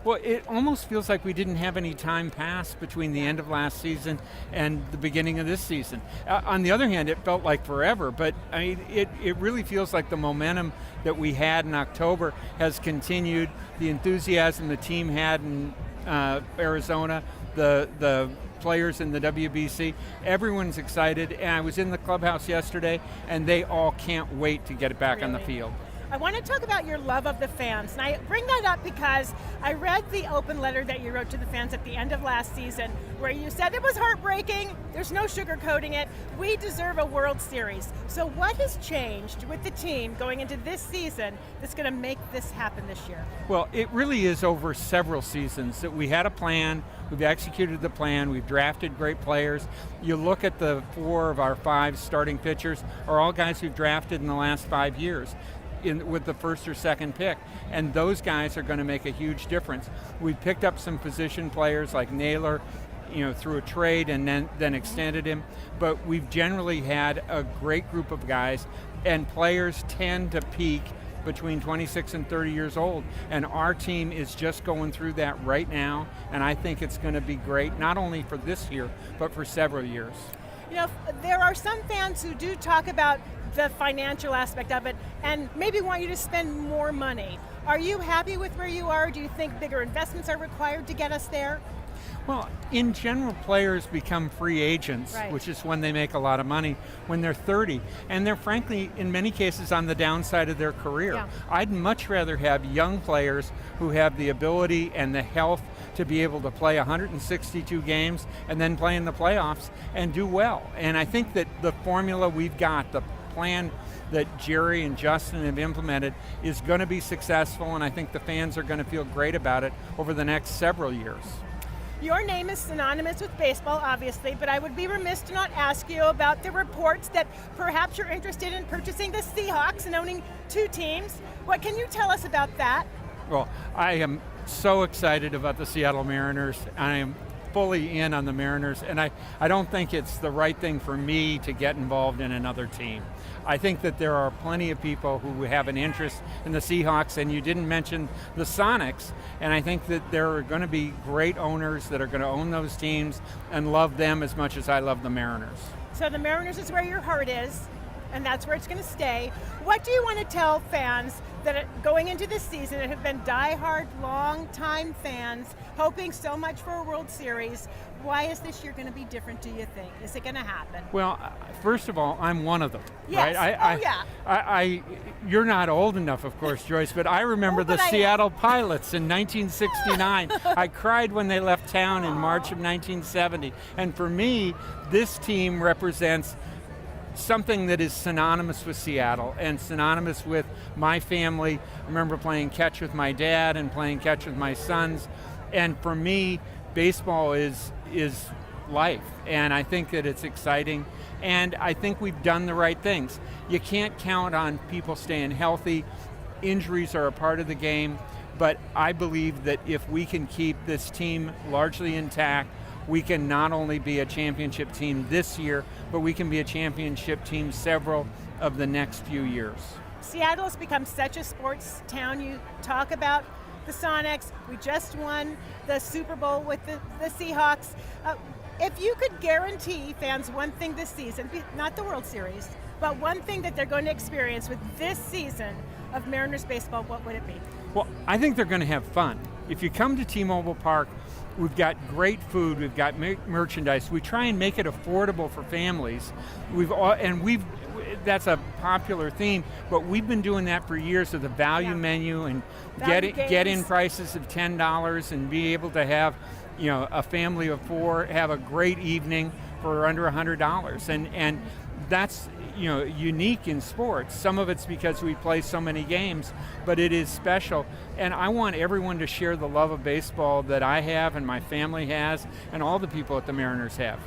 Well, it almost feels like we didn't have any time pass between the end of last season and the beginning of this season. On the other hand, it felt like forever, but I mean, it really feels like the momentum that we had in October has continued. The enthusiasm the team had in Arizona, the players in the WBC, everyone's excited, and I was in the clubhouse yesterday, and they all can't wait to get it back on the field. I want to talk about your love of the fans, and I bring that up because I read the open letter that you wrote to the fans at the end of last season, where you said it was heartbreaking, there's no sugarcoating it, we deserve a World Series. So what has changed with the team going into this season that's going to make this happen this year? Well, it really is over several seasons that we had a plan, we've executed the plan, we've drafted great players. You look at the 4 of our 5 starting pitchers are all guys we've drafted in the last 5 years. With the first or second pick, and those guys are going to make a huge difference. We picked up some position players like Naylor, through a trade and then extended him, but we've generally had a great group of guys, and players tend to peak between 26 and 30 years old, and our team is just going through that right now, and I think it's going to be great, not only for this year, but for several years. There are some fans who do talk about the financial aspect of it and maybe want you to spend more money. Are you happy with where you are? Do you think bigger investments are required to get us there? Well, in general, players become free agents, right, which is when they make a lot of money, when they're 30. And they're frankly, in many cases, on the downside of their career. Yeah. I'd much rather have young players who have the ability and the health to be able to play 162 games and then play in the playoffs and do well. And I think that the formula we've got, the plan that Jerry and Justin have implemented, is going to be successful, and I think the fans are going to feel great about it over the next several years. Your name is synonymous with baseball, obviously, but I would be remiss to not ask you about the reports that perhaps you're interested in purchasing the Seahawks and owning 2 teams. What can you tell us about that? Well, I am so excited about the Seattle Mariners. I am fully in on the Mariners, and I don't think it's the right thing for me to get involved in another team. I think that there are plenty of people who have an interest in the Seahawks, and you didn't mention the Sonics, and I think that there are going to be great owners that are going to own those teams and love them as much as I love the Mariners. So the Mariners is where your heart is, and that's where it's going to stay. What do you want to tell fans that going into this season that have been diehard, long-time fans, hoping so much for a World Series? Why is this year going to be different, do you think? Is it going to happen? Well, first of all, I'm one of them. Yes. Right? You're not old enough, of course, Joyce, but I remember the Seattle Pilots in 1969. I cried when they left town in March of 1970. And for me, this team represents something that is synonymous with Seattle and synonymous with my family. I remember playing catch with my dad and playing catch with my sons. And for me, baseball is life. And I think that it's exciting. And I think we've done the right things. You can't count on people staying healthy. Injuries are a part of the game. But I believe that if we can keep this team largely intact, we can not only be a championship team this year, but we can be a championship team several of the next few years. Seattle has become such a sports town. You talk about the Sonics. We just won the Super Bowl with the Seahawks. If you could guarantee fans one thing this season, not the World Series, but one thing that they're going to experience with this season of Mariners baseball, what would it be? Well, I think they're going to have fun. If you come to T-Mobile Park, we've got great food, we've got merchandise. We try and make it affordable for families. That's a popular theme, but we've been doing that for years with a value menu and get in prices of $10 and be able to have, a family of 4 have a great evening for under $100. And that's unique in sports. Some of it's because we play so many games, but it is special. And I want everyone to share the love of baseball that I have and my family has and all the people at the Mariners have.